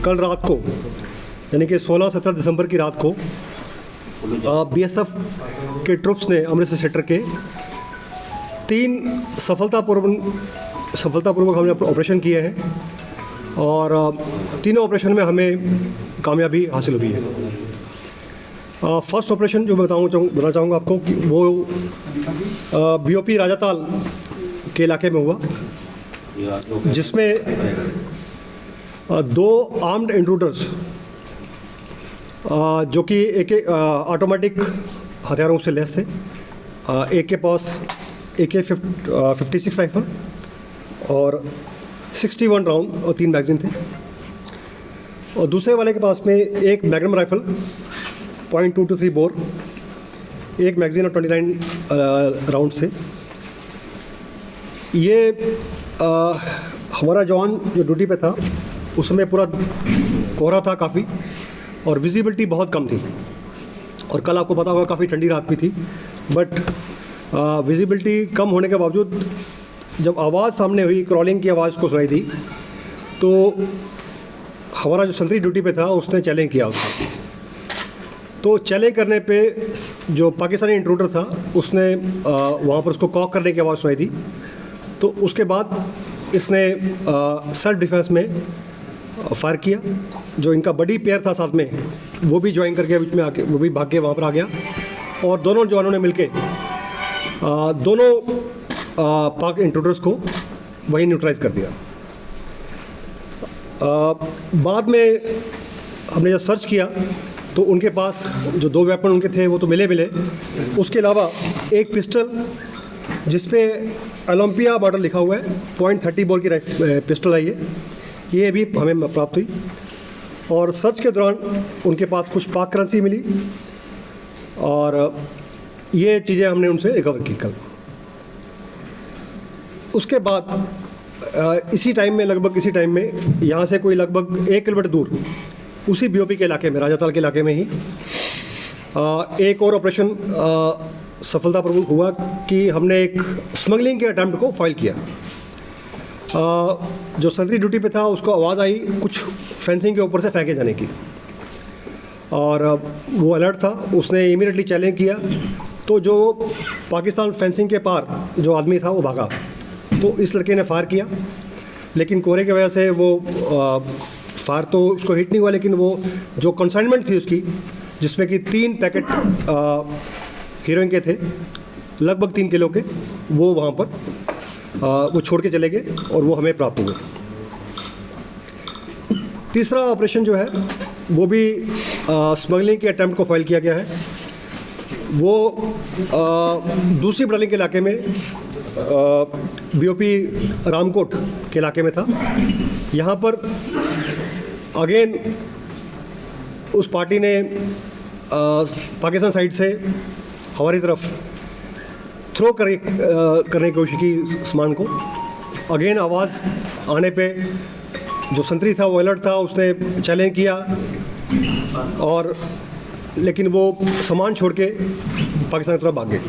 कल रात को यानी कि 16-17 दिसंबर की रात को बीएसएफ के ट्रुप्स ने अमृतसर सेक्टर के 3 सफलतापूर्वक हमने ऑपरेशन किए हैं और तीनों ऑपरेशन में हमें कामयाबी हासिल हुई है। फर्स्ट ऑपरेशन जो मैं बताना चाहूँगा आपको कि वो बीओपी राजाताल के इलाके में हुआ, जिसमें 2 आर्म्ड इंट्रूडर्स जो कि एक ऑटोमेटिक हथियारों से लैस थे। एक के पास AK-56 राइफल और 61 राउंड और 3 मैगजीन थे, और दूसरे वाले के पास में एक मैग्नम राइफल .223 बोर, एक मैगजीन और 29 राउंड से। ये हमारा जवान जो ड्यूटी पे था उस समय पूरा कोहरा था काफ़ी, और विजिबिलिटी बहुत कम थी, और कल आपको पता होगा काफ़ी ठंडी रात भी थी। बट विजिबिलिटी कम होने के बावजूद जब आवाज़ सामने हुई, क्रॉलिंग की आवाज़ को सुनाई दी, तो हमारा जो संतरी ड्यूटी पे था उसने चैलेंज किया उसको। तो चैलेंज करने पे जो पाकिस्तानी इंट्रूडर था उसने वहाँ पर उसको कॉक करने की आवाज़ सुनाई दी। तो उसके बाद इसने सेल्फ डिफेंस में फायर किया। जो इनका बड़ी पेयर था साथ में, वो भी ज्वाइन करके बीच में आके वो भी भाग के वहाँ पर आ गया, और दोनों जवानों ने मिलके दोनों पाक इंट्रूडर्स को वहीं न्यूट्रलाइज कर दिया। बाद में हमने जब सर्च किया तो उनके पास जो 2 वेपन उनके थे वो तो मिले। उसके अलावा एक पिस्टल जिस पे ओलंपिया मॉडल लिखा हुआ है, .30 बोर की पिस्टल है ये भी हमें प्राप्त हुई। और सर्च के दौरान उनके पास कुछ पाक करेंसी मिली, और ये चीज़ें हमने उनसे रिकवर की कल। उसके बाद इसी टाइम में यहाँ से कोई लगभग 1 किलोमीटर दूर उसी बीओपी के इलाके में, राजाताल के इलाके में ही एक और ऑपरेशन सफलतापूर्वक हुआ कि हमने एक स्मगलिंग के अटैम्प्ट को फाइल किया। जो संतरी ड्यूटी पे था उसको आवाज़ आई कुछ फेंसिंग के ऊपर से फेंके जाने की, और वो अलर्ट था, उसने इमीडिएटली चैलेंज किया। तो जो पाकिस्तान फेंसिंग के पार जो आदमी था वो भागा, तो इस लड़के ने फायर किया, लेकिन कोहरे की वजह से वो फायर तो उसको हिट नहीं हुआ, लेकिन वो जो कंसाइनमेंट थी उसकी, जिसमें कि 3 पैकेट हीरोइन के थे लगभग 3 किलो के, वो वहाँ पर वो छोड़ के चले गए और वो हमें प्राप्त हुए। तीसरा ऑपरेशन जो है वो भी स्मगलिंग के अटैम्प्ट को फाइल किया गया है। वो दूसरी बटालियन के इलाके में बीओपी रामकोट के इलाके में था। यहाँ पर अगेन उस पार्टी ने पाकिस्तान साइड से हमारी तरफ थ्रो करने की कोशिश की सामान को। अगेन आवाज़ आने पे जो संतरी था वो अलर्ट था, उसने चैलेंज किया, और लेकिन वो सामान छोड़ के पाकिस्तान की तरफ भाग गए।